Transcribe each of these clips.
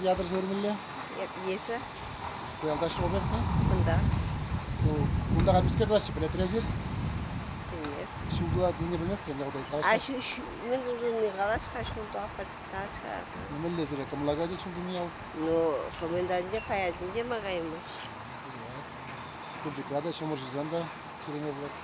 театр жібермелі? Есі. Қоялдашы олзасына? Бұнда. Бұнда қамыскер дашы білет резер? Емес. Шулдуа дейіне білмесір, не қодай қалашты? Мен ұзынны қалашқа шулдуа қатысқаша. Немелі зірі, кымлага дек шулдуны ал? Комендантте паядынде мағаймыш. Күлдік рада, шумыр жүзанда кереме болады.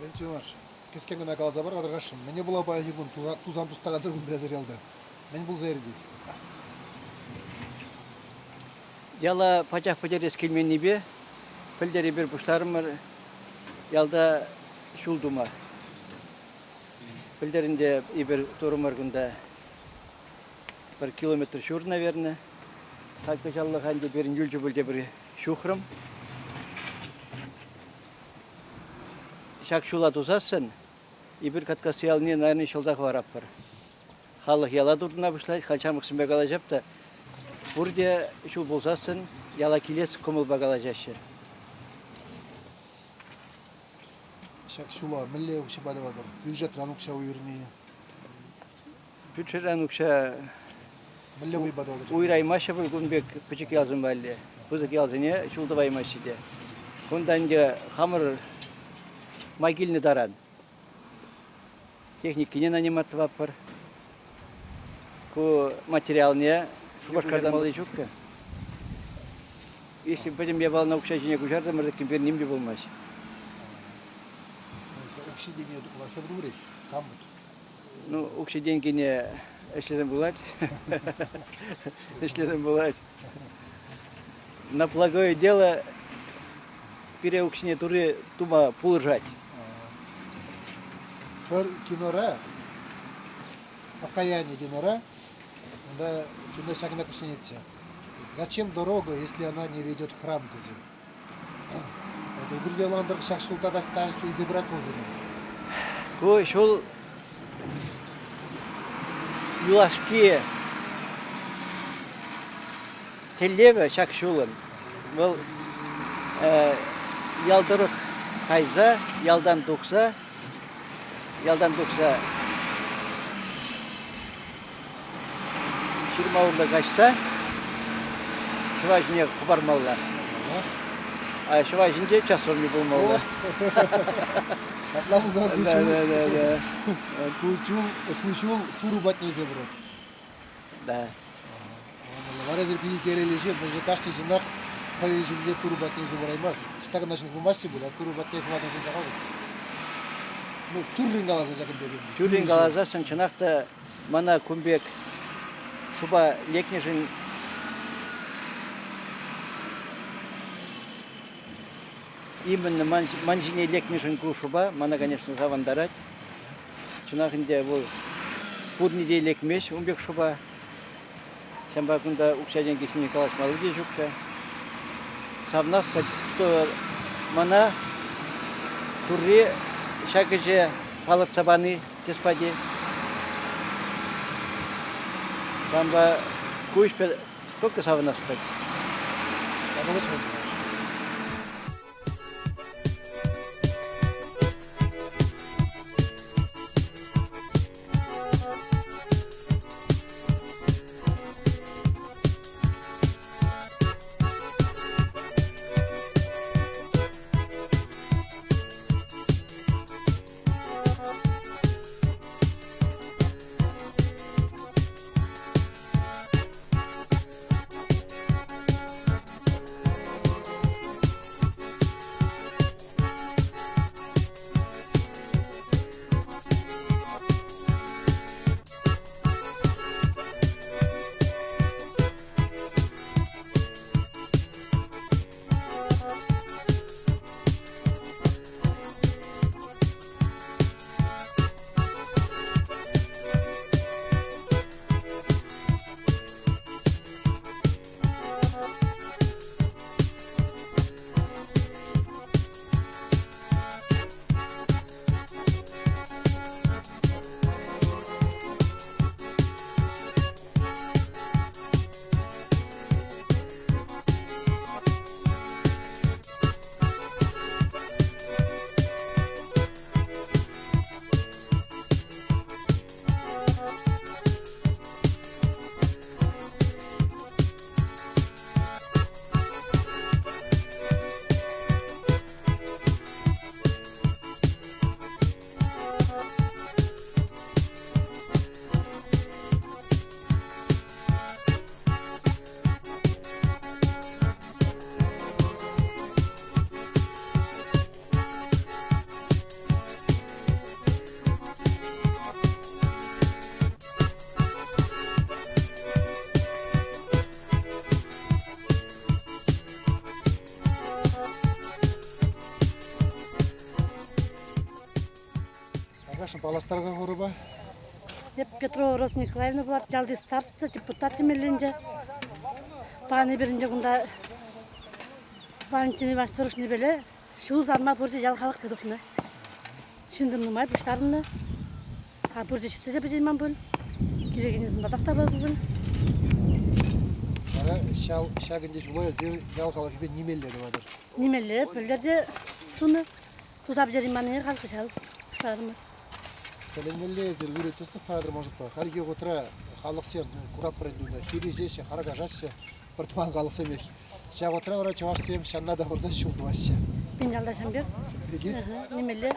Валентин Иванович, кескен гына қалаза бар, қадырғашым. Мене бұл абай егін тузан тұстаға тұрғынды әзір елді. Мен бұл зәйір дейді. Яла пачақ пачарес келменнебе, пілдері бір бұштарымыр, ялда шулдума. Пілдерінде ибір тұрымырғында бір километр шур, наверное. Қалпешаллығанде бірін юлжы білде бір шухрым. Шак шула тузасын, ибір Каткасси ялыне, наверное, шылзақ варап бар. Халық яла дұрдына бұшлайды, қалшамықсын бәгала жапты. Бұрде шул болсасын, яла келес құмыл бәгала жашы. Шак шула, мүлі өкші бады бадыр. Бюджет ранукша уйырны. Бюджет ранукша мүлі уй бады бадыр. Уйраймашы бұл күнбек пүчік ялзын бәлі. Бұзық ялзыне шулды баймашы де. Күндан де хамыр могильный даран. Техникіне наниматты вапыр. Ку материалне шубашкардан малы жүккі. Если бәдім бебал наукша жіне күжарды, мұрдықын бір немде болмаш. Өкші дене лафе бір үрек, там бұд. Ну, өкші денгене әшледен болады. Әшледен болады. На благое дело пере өкшіне туры тума пулыржать. Бір кинора, покаяние кинора, да кино шагна кашнется. Зачем дорога, если она не ведет в храм дизель? Это и бриллиантер шахшулта достал и забрать возле. Ко шул юлашки теллебе шакшулын. Бұл ялдырық қайза, ялдан тұқса, шырмауында қашса, шыважыне құбармалар. А шыважынде часовны болмалар. Атламыз var kuşul turу bat neyse bro. Да. Варазир пили керележен, но же каждый жинак поедет жюлье турбатен забираймас. Штаг начал хумаши был, а турбатен хватан же захал. Ну, туррин галаза жакын берген. Тюрин галазасын чынакта мана кумбек шуба лекнежин именно манжине лекнежин ку шуба, мана, конечно, завандарать. Чынакында бул пудниде лекмеш умбек шуба. Шамбакунда укчаден кишин Николаевич молодец жукта. Совнаспать, что мана турре шагыже палыр цабаны теспаде. Шамба куйшпе только совнаспать. Паластарға ғұрыба? Петрова Роза Николаевна была, жалды староста, депутат емелінде. Паны бірінде күнда Валентин Иванович тұрышны беле, шул зарма бұрды ял халық бедіқны. Шындым нұмай бұштарыны. Бұрды шетсе де бедейман бұл. Керегенізім бадақта бұл бұл. Шагынде жулай ял халық бе нимелле дебадыр? Нимелле, пөлдерде туны. Тузап жериманы халқы шал бұштарыны. Нимелле зер үйретістік парадыр может па. Халге отыра халық сен құрап біріндуында. Хири жеші, харага жашшы, бір туан халық семек. Шаг отыра ора чаваш сем, шаннада ғырзан шулды башшы. Мен жалда шамбек. Деге? Нимелле.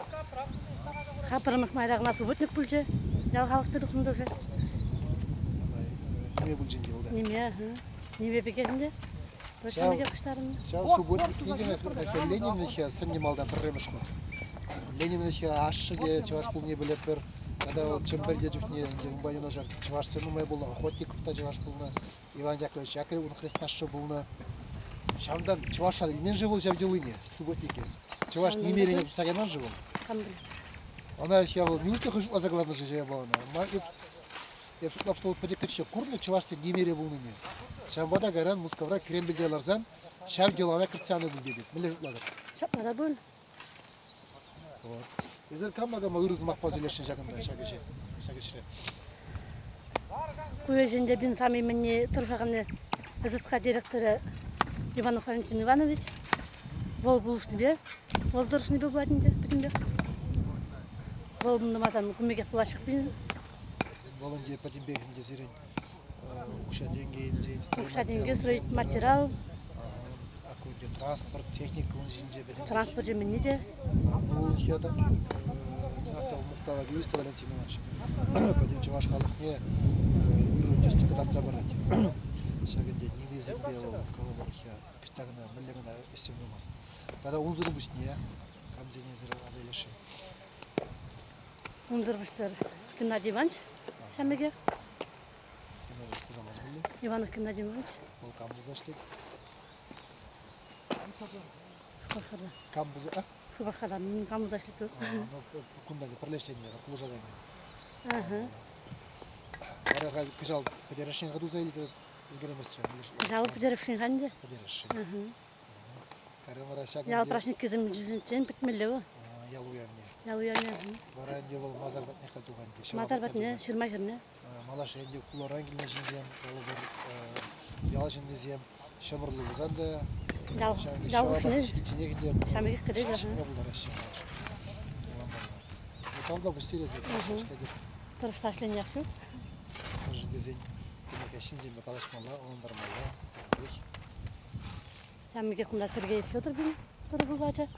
Хапырымық майрағына субботник бүлже. Жал халық бедіқынды өже. Неме бұл жинде олда? Неме, неме бекерінде. Бөшемеге құштарыны. Шау субботник деген Ленинвича сыннемалдан бірреміш қод. Ленинвича ашшыге чаваш бұл не білеп бір. Когда вот Ç徵берге жүхне ұмбайына жақ чаваш сынымай болна, Охотниковта чаваш болна, Иван Яковлевич Яковлев он хресташы болна. Шамдан чаваш мен же был жавделыне в субботнике. Чаваш немерение писагенан же был. Она я был неужто хожу за главной же я была. Я шутлап что вот подекаче курны чаваш се немере был ныне. Шамбада гаран мускавра крембегеларзан шавделана кырцаны был dedi. Миле шутладыр. Шапмада бұл. Вот. Ezер камага мағырызмақ позилешін жағында шагешірет. Көйежінде бін сами мінне тұрғағыны ызытқа директоры Иванов Валентин Иванович. Ол бұлышны бе, ол дұрышны бе бұладында бүтінде. Ол бұнды мазан көмегек бұлашық бін. Волонде Падимбекінде зерен ұқша денгейін зейін инструмент. Ұқша денге сұрайт материал. Акунде транспорт, техника он жинже беден. Транспорт жемінне де. Бұл хеда. Жаңақта Мұқтава Гюриста Валентин Иванович. Падим чаваш халық не Just кататься барать. Шагенде невезем белого колоборхия. Кштагна миллигана эсемнумас. Тогда унзур бушне. Камзене зира азайлеши. Унзырбыштар Геннадий Иванович шәмеге. Иванов Геннадий Иванович. Ол камбуз ашлик. Шубахада. Камбуз, а? Шубахада. Мен камбуз ашлик. Ну, кундаги прилештение, клужадами. Ага. Барага кыжал педерашин году заилди ÿкернеместре. Жалы пидеревшин ханде. Педерашин. Ага. Карелара шагенде. Ял прашник кезим жен битмелево. Ялуявне. Ялуяне. Баранде бол мазарбат не халтуганде. Мазарбат не, шырмайхырне. Малаш энди кулорангилне жинзем, колобор ялжиндезем, шамырлы узанда. Ялгышны. Ченегинде. Шамеге киде. Там да бустилезе, следит. Тарыф сашлен яхшы. Жиндезен. Демек шинзем калашмала, ондармала. Шамеге кунда Сергей Федор бин. Турбулача.